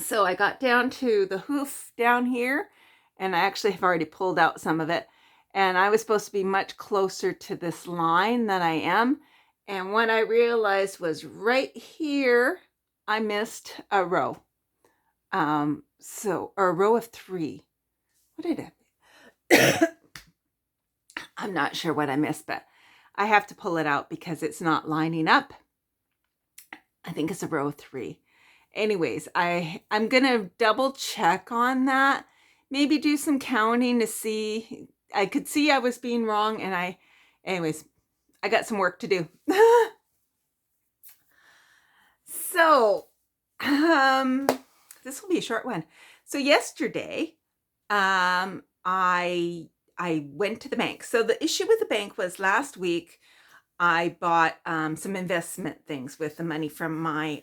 So I got down to the hoof down here, and I actually have already pulled out some of it. And I was supposed to be much closer to this line than I am. And what I realized was right here, I missed a row. Or a row of 3. What did I? I'm not sure what I missed, but I have to pull it out because it's not lining up. I think it's a row of 3. Anyways, I'm gonna double check on that. Maybe do some counting to see. I could see I was being wrong, and anyways, I got some work to do. So, this will be a short one. So yesterday, I went to the bank. So the issue with the bank was last week I bought some investment things with the money from my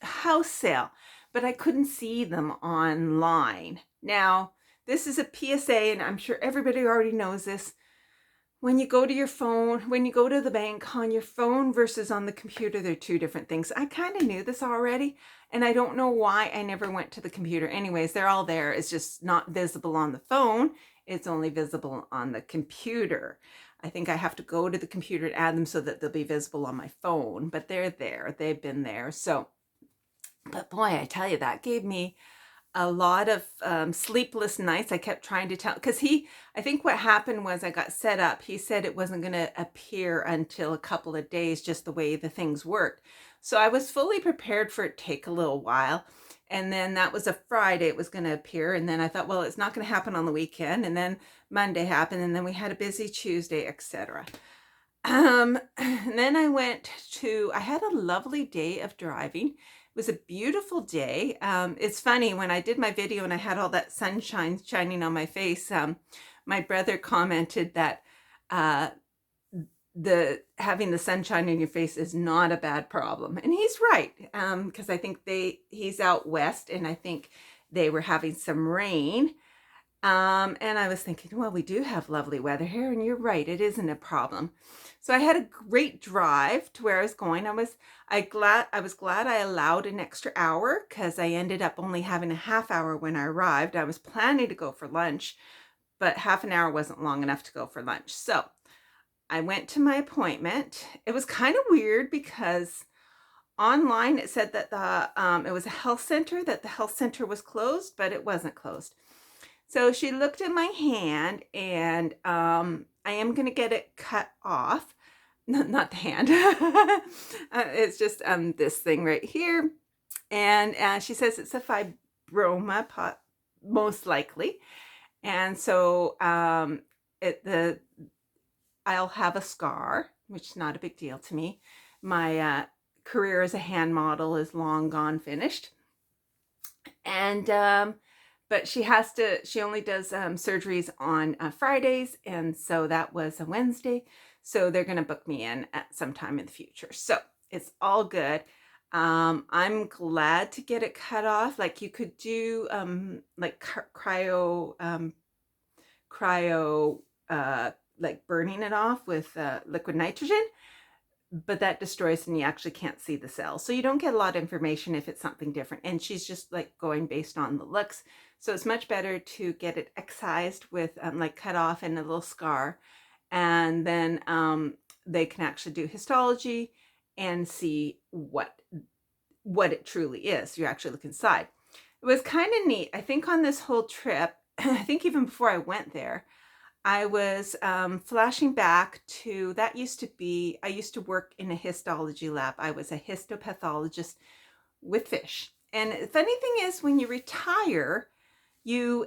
house sale, but I couldn't see them online. Now, this is a PSA, and I'm sure everybody already knows this. When you go to your phone, when you go to the bank on your phone versus on the computer, they're 2 different things. I kind of knew this already, and I don't know why I never went to the computer. Anyways, they're all there. It's just not visible on the phone. It's only visible on the computer. I think I have to go to the computer and add them so that they'll be visible on my phone, but they're there. They've been there. So, but boy, I tell you, that gave me a lot of sleepless nights. I kept trying to tell, because I think what happened was I got set up. He said it wasn't going to appear until a couple of days, just the way the things worked. So I was fully prepared for it to take a little while. And then that was a Friday, it was going to appear. And then I thought, well, it's not going to happen on the weekend. And then Monday happened. And then we had a busy Tuesday, etc. And then I had a lovely day of driving. It was a beautiful day. It's funny, when I did my video and I had all that sunshine shining on my face, my brother commented that having the sunshine in your face is not a bad problem. And he's right, because I think he's out west, and I think they were having some rain. And I was thinking, well, we do have lovely weather here, and you're right, it isn't a problem. So I had a great drive to where I was going. I was glad I allowed an extra hour, because I ended up only having a half hour when I arrived. I was planning to go for lunch, but half an hour wasn't long enough to go for lunch. So I went to my appointment. It was kind of weird because online it said that it was a health center, that the health center was closed, but it wasn't closed. So she looked at my hand, and I am going to get it cut off. Not the hand. It's just this thing right here. And she says it's a fibroma, most likely. And so I'll have a scar, which is not a big deal to me. My career as a hand model is long gone finished. And but she only does surgeries on Fridays, and so that was a Wednesday. So they're going to book me in at some time in the future. So it's all good. I'm glad to get it cut off. Like, you could do like cryo, like burning it off with liquid nitrogen, but that destroys, and you actually can't see the cells. So you don't get a lot of information if it's something different. And she's just like going based on the looks. So it's much better to get it excised with like cut off and a little scar. And then they can actually do histology and see what it truly is. You actually look inside. It was kind of neat. I think on this whole trip, I think even before I went there, I was flashing back to, I used to work in a histology lab. I was a histopathologist with fish. And the funny thing is, when you retire, you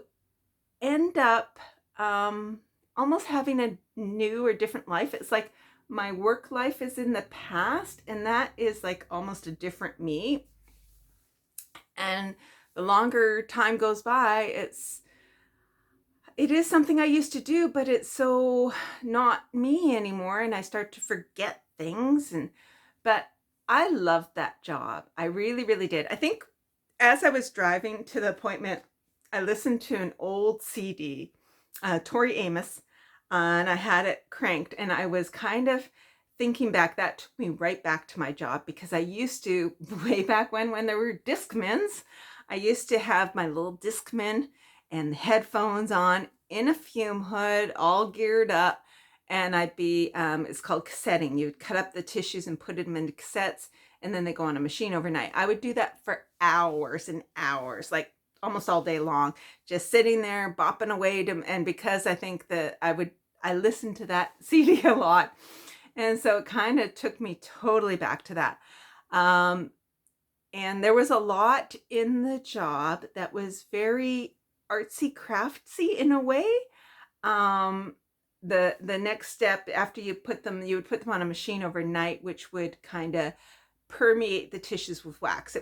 end up almost having a new or different life. It's like my work life is in the past, and that is like almost a different me. And the longer time goes by, it is something I used to do, but it's so not me anymore, and I start to forget things. But I loved that job. I really, really did. I think as I was driving to the appointment, I listened to an old CD, Tori Amos, and I had it cranked, and I was kind of thinking back. That took me right back to my job, because I used to, way back when there were Discmans, I used to have my little Discman and headphones on in a fume hood, all geared up, and I'd be, it's called cassetting. You'd cut up the tissues and put them into cassettes, and then they go on a machine overnight. I would do that for hours and hours, like almost all day long, just sitting there bopping away to, and because I think that I listened to that CD a lot. And so it kind of took me totally back to that. And there was a lot in the job that was very artsy craftsy in a way. The next step after you would put them on a machine overnight, which would kind of permeate the tissues with wax.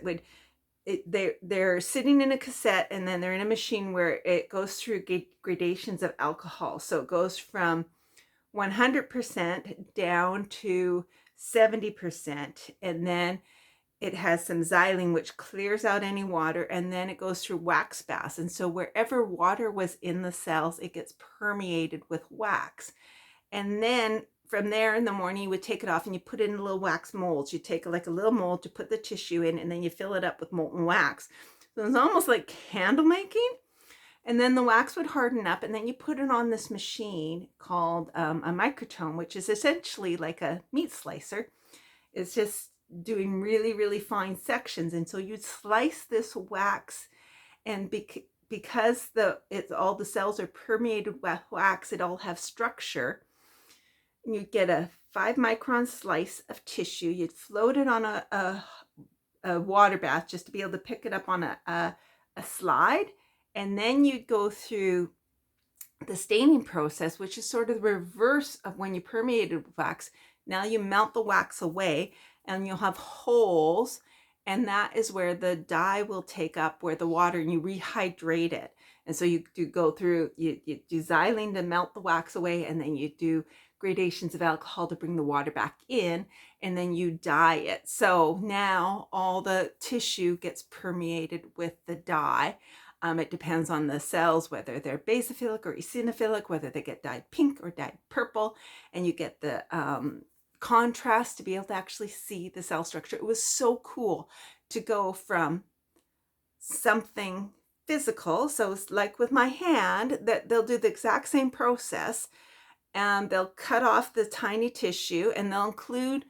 They're sitting in a cassette, and then they're in a machine where it goes through gradations of alcohol. So it goes from 100% down to 70%, and then it has some xylene which clears out any water, and then it goes through wax baths. And so wherever water was in the cells, it gets permeated with wax. And then from there in the morning, you would take it off and you put it in little wax molds. You take like a little mold to put the tissue in, and then you fill it up with molten wax. So it's almost like candle making. And then the wax would harden up, and then you put it on this machine called a microtome, which is essentially like a meat slicer. It's just doing really, really fine sections. And so you'd slice this wax, and because all the cells are permeated with wax, it all have structure. And you'd get a 5-micron slice of tissue. You'd float it on a water bath just to be able to pick it up on a slide. And then you'd go through the staining process, which is sort of the reverse of when you permeated with wax. Now you melt the wax away, and you'll have holes, and that is where the dye will take up where the water, and you rehydrate it. And so you do go through, you do xylene to melt the wax away, and then you do gradations of alcohol to bring the water back in, and then you dye it. So now all the tissue gets permeated with the dye. It depends on the cells, whether they're basophilic or eosinophilic, whether they get dyed pink or dyed purple, and you get the contrast to be able to actually see the cell structure. It was so cool to go from something physical. So it's like with my hand, that they'll do the exact same process, and they'll cut off the tiny tissue, and they'll include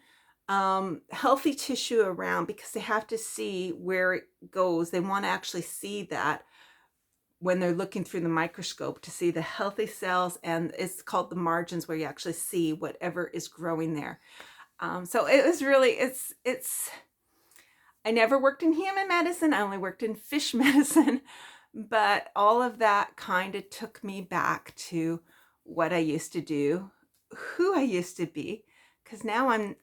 healthy tissue around, because they have to see where it goes. They want to actually see that when they're looking through the microscope, to see the healthy cells, and it's called the margins, where you actually see whatever is growing there. So it was really, I never worked in human medicine. I only worked in fish medicine, but all of that kind of took me back to what I used to do, who I used to be, because now I'm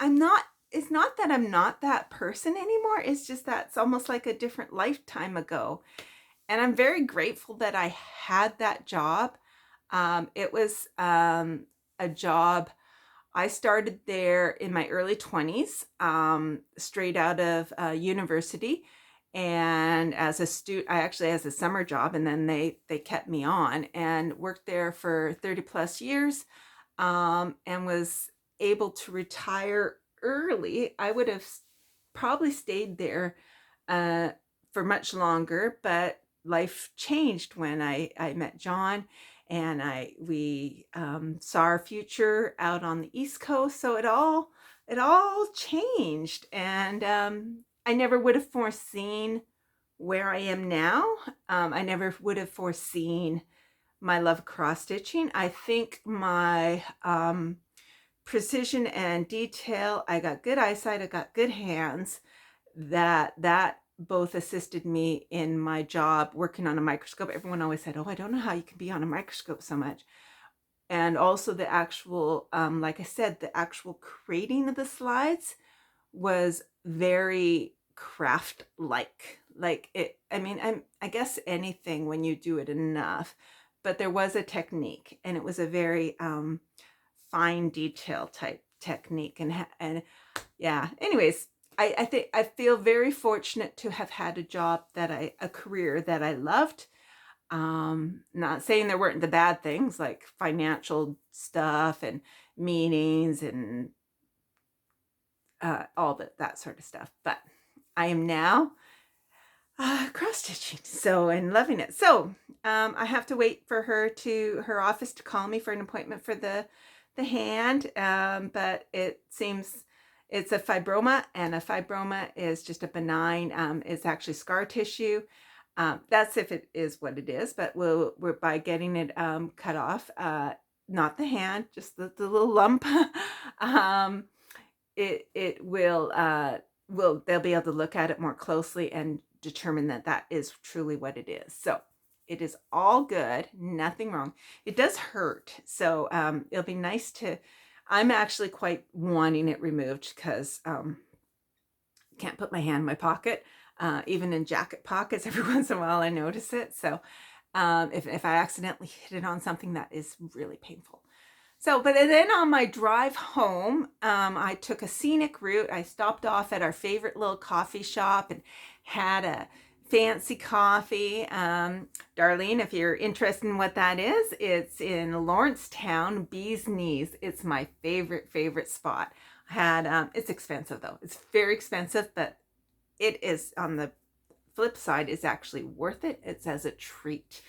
not, it's not that I'm not that person anymore. It's just that it's almost like a different lifetime ago. And I'm very grateful that I had that job. It was a job, I started there in my early 20s, straight out of university. And as a student, I actually had a summer job, and then they kept me on and worked there for 30 plus years, and was able to retire early. I would have probably stayed there for much longer, but life changed when I met John, and we saw our future out on the East Coast. So it all changed, and I never would have foreseen where I am now. I never would have foreseen my love of cross stitching. I think my precision and detail, I got good eyesight, I got good hands, that both assisted me in my job working on a microscope. Everyone always said, oh, I don't know how you can be on a microscope so much. And also the actual, like I said, the actual creating of the slides was very craft-like. Like it, I mean, I guess anything when you do it enough, but there was a technique, and it was a very fine detail type technique. And yeah, anyways, I think I feel very fortunate to have had a career that I loved. Not saying there weren't the bad things, like financial stuff and meetings and all that sort of stuff. But I am now cross stitching. So, and loving it. So, I have to wait for her office to call me for an appointment for the hand. But it seems it's a fibroma, and a fibroma is just a benign, it's actually scar tissue. That's if it is what it is, but we're by getting it cut off, not the hand, just the little lump. um, it will they'll be able to look at it more closely and determine that that is truly what it is. So it is all good, nothing wrong. It does hurt, so it'll be nice to. I'm actually quite wanting it removed because can't put my hand in my pocket, even in jacket pockets. Every once in a while, I notice it. So if I accidentally hit it on something, that is really painful. So, but then on my drive home, I took a scenic route. I stopped off at our favorite little coffee shop and had a fancy coffee. Darlene, if you're interested in what that is, it's in Lawrencetown, Bee's Knees. It's my favorite spot. I had, it's expensive though. It's very expensive, but it is, on the flip side, is actually worth it. It's as a treat.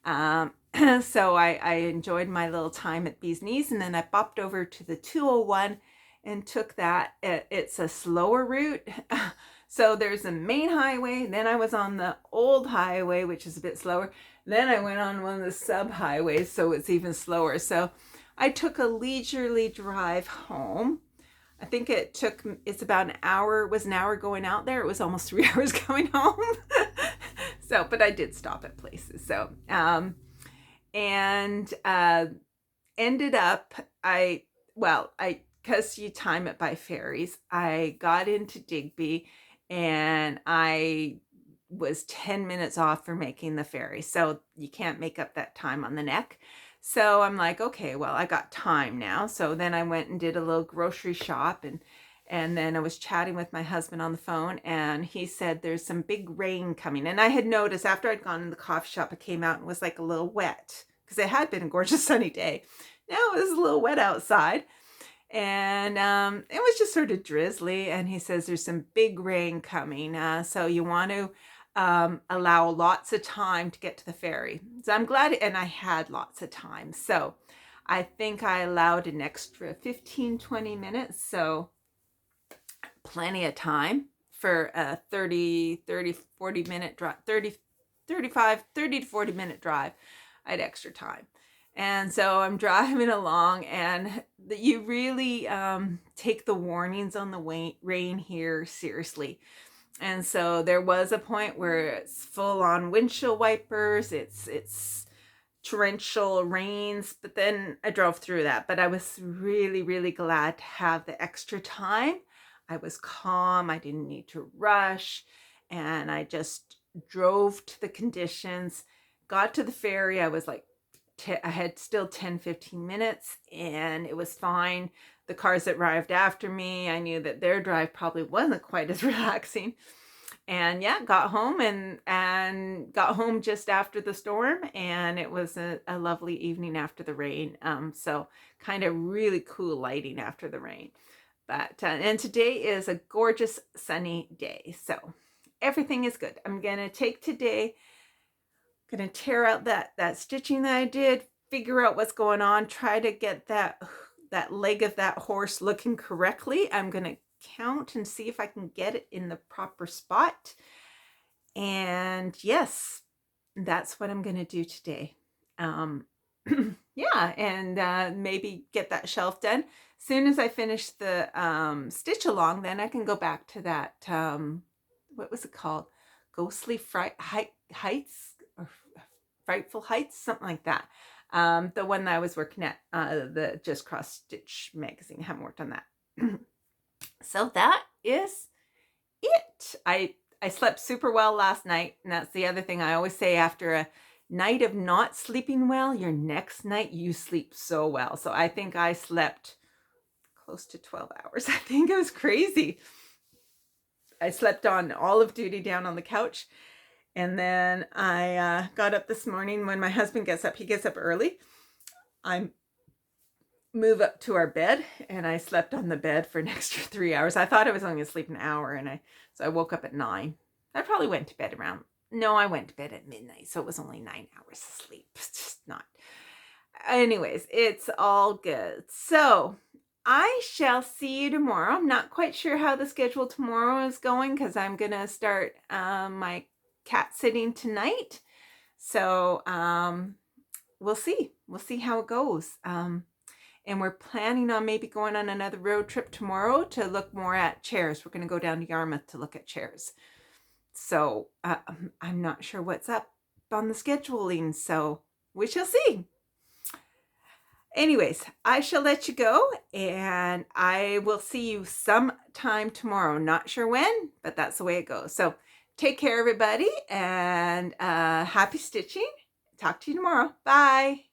So I enjoyed my little time at Bee's Knees, and then I bopped over to the 201 and took that. It's a slower route. So there's a main highway, then I was on the old highway, which is a bit slower. Then I went on one of the sub highways, so it's even slower. So I took a leisurely drive home. I think it's about an hour. It was an hour going out there. It was almost 3 hours going home. So, but I did stop at places. So, and ended up, because you time it by ferries, I got into Digby, and I was 10 minutes off for making the ferry. So you can't make up that time on the neck. So I'm like, okay, well, I got time now. So then I went and did a little grocery shop, and then I was chatting with my husband on the phone, and he said there's some big rain coming. And I had noticed after I'd gone in the coffee shop, it came out and was like a little wet because it had been a gorgeous sunny day. Now it was a little wet outside, and it was just sort of drizzly. And he says there's some big rain coming, so you want to allow lots of time to get to the ferry. So I'm glad, and I had lots of time. So I think I allowed an extra 15-20 minutes. So plenty of time for a 40 minute drive, 30 to 40 minute drive. I had extra time. And so I'm driving along, and you really take the warnings on the rain here seriously. And so there was a point where it's full on windshield wipers, it's torrential rains, but then I drove through that. But I was really glad to have the extra time. I was calm, I didn't need to rush, and I just drove to the conditions, got to the ferry. I was like, I had still 10-15 minutes, and it was fine. The cars that arrived after me, I knew that their drive probably wasn't quite as relaxing. And yeah, got home and got home just after the storm, and it was a lovely evening after the rain. So kind of really cool lighting after the rain. But and today is a gorgeous sunny day, so everything is good. I'm gonna take today, gonna tear out that stitching that I did, figure out what's going on, try to get that leg of that horse looking correctly. I'm gonna count and see if I can get it in the proper spot. And yes, that's what I'm gonna do today. Yeah, and maybe get that shelf done. As soon as I finish the stitch along, then I can go back to that, what was it called? Ghostly Heights, or Frightful Heights, something like that. The one that I was working at, the Just Cross Stitch magazine. I haven't worked on that. So that is it. I slept super well last night, and that's the other thing I always say: after a night of not sleeping well, your next night you sleep so well. So I think I slept close to 12 hours. I think it was crazy. I slept on all of duty down on the couch, and then I got up this morning. When my husband gets up, he gets up early. I move up to our bed, and I slept on the bed for an extra 3 hours. I thought I was only going to sleep an hour, so I woke up at 9. I probably went to bed around, no, I went to bed at midnight, so it was only 9 hours of sleep. It's just not. Anyways, it's all good. So I shall see you tomorrow. I'm not quite sure how the schedule tomorrow is going because I'm going to start my cat sitting tonight. So we'll see. We'll see how it goes. And we're planning on maybe going on another road trip tomorrow to look more at chairs. We're going to go down to Yarmouth to look at chairs. So I'm not sure what's up on the scheduling. So we shall see. Anyways, I shall let you go and I will see you sometime tomorrow. Not sure when, but that's the way it goes. So take care, everybody, and happy stitching. Talk to you tomorrow. Bye.